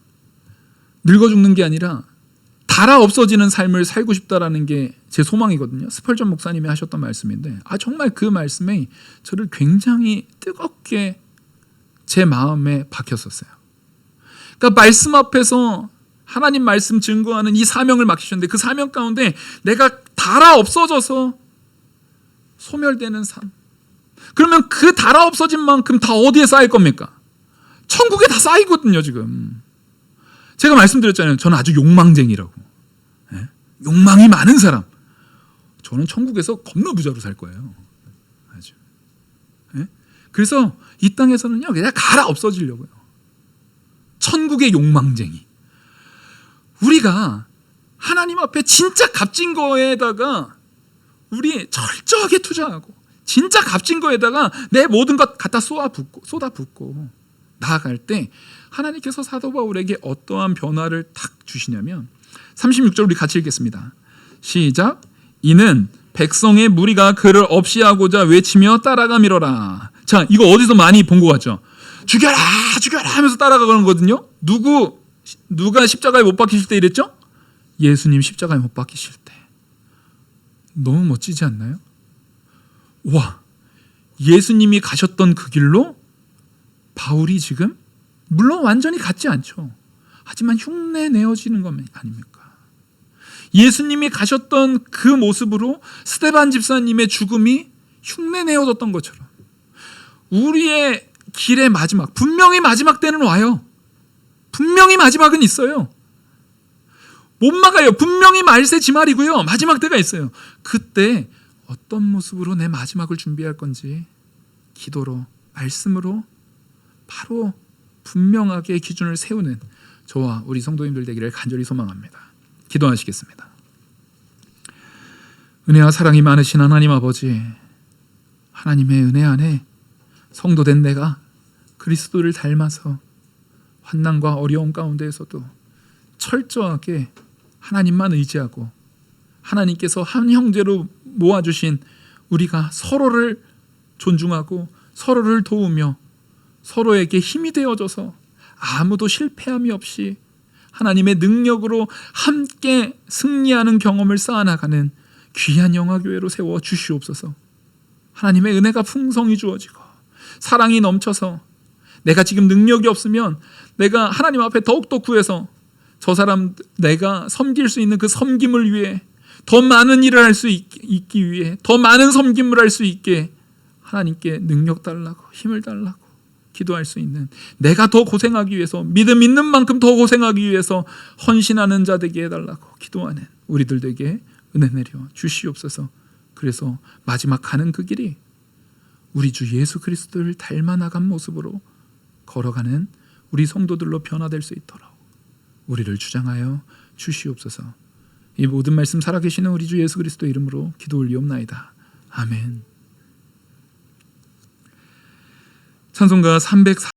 늙어 죽는 게 아니라 달아 없어지는 삶을 살고 싶다라는 게 제 소망이거든요. 스펄전 목사님이 하셨던 말씀인데, 정말 그 말씀에 저를 굉장히 뜨겁게 제 마음에 박혔었어요. 그러니까 말씀 앞에서 하나님 말씀 증거하는 이 사명을 맡기셨는데, 그 사명 가운데 내가 달아 없어져서 소멸되는 삶, 그러면 그 달아 없어진 만큼 다 어디에 쌓일 겁니까? 천국에 다 쌓이거든요. 지금 제가 말씀드렸잖아요. 저는 아주 욕망쟁이라고. 욕망이 많은 사람. 저는 천국에서 겁나 부자로 살 거예요. 아주. 그래서 이 땅에서는요, 그냥 갈아 없어지려고요. 천국의 욕망쟁이. 우리가 하나님 앞에 진짜 값진 거에다가 우리 철저하게 투자하고 진짜 값진 거에다가 내 모든 것 갖다 쏟아붓고 나아갈 때 하나님께서 사도 바울에게 어떠한 변화를 탁 주시냐면, 36절 우리 같이 읽겠습니다. 시작. 이는 백성의 무리가 그를 없이 하고자 외치며 따라가 밀어라. 자, 이거 어디서 많이 본 것 같죠? 죽여라 죽여라 하면서 따라가는 거거든요. 누가 십자가에 못 박히실 때 이랬죠? 예수님 십자가에 못 박히실 때. 너무 멋지지 않나요? 와, 예수님이 가셨던 그 길로 바울이 지금, 물론 완전히 같지 않죠. 하지만 흉내 내어지는 것 아닙니까? 예수님이 가셨던 그 모습으로 스데반 집사님의 죽음이 흉내 내어졌던 것처럼 우리의 길의 마지막, 분명히 마지막 때는 와요. 분명히 마지막은 있어요. 못 막아요. 분명히 말세 지말이고요. 마지막 때가 있어요. 그때 어떤 모습으로 내 마지막을 준비할 건지 기도로, 말씀으로 바로 분명하게 기준을 세우는 저와 우리 성도님들 되기를 간절히 소망합니다. 기도하시겠습니다. 은혜와 사랑이 많으신 하나님 아버지, 하나님의 은혜 안에 성도된 내가 그리스도를 닮아서 환난과 어려움 가운데에서도 철저하게 하나님만 의지하고 하나님께서 한 형제로 모아주신 우리가 서로를 존중하고 서로를 도우며 서로에게 힘이 되어줘서 아무도 실패함이 없이 하나님의 능력으로 함께 승리하는 경험을 쌓아나가는 귀한 영화교회로 세워 주시옵소서. 하나님의 은혜가 풍성히 주어지고 사랑이 넘쳐서 내가 지금 능력이 없으면 내가 하나님 앞에 더욱더 구해서 저 사람 내가 섬길 수 있는 그 섬김을 위해 더 많은 일을 할 수 있기 위해 더 많은 섬김을 할 수 있게 하나님께 능력 달라고 힘을 달라고 기도할 수 있는, 내가 더 고생하기 위해서 믿음 있는 만큼 더 고생하기 위해서 헌신하는 자 되게 해달라고 기도하는 우리들 되게 은혜 내려 주시옵소서. 그래서 마지막 가는 그 길이 우리 주 예수 그리스도를 닮아 나간 모습으로 걸어가는 우리 성도들로 변화될 수 있도록 우리를 주장하여 주시옵소서. 이 모든 말씀 살아계시는 우리 주 예수 그리스도 이름으로 기도 올리옵나이다. 아멘. 찬송가 304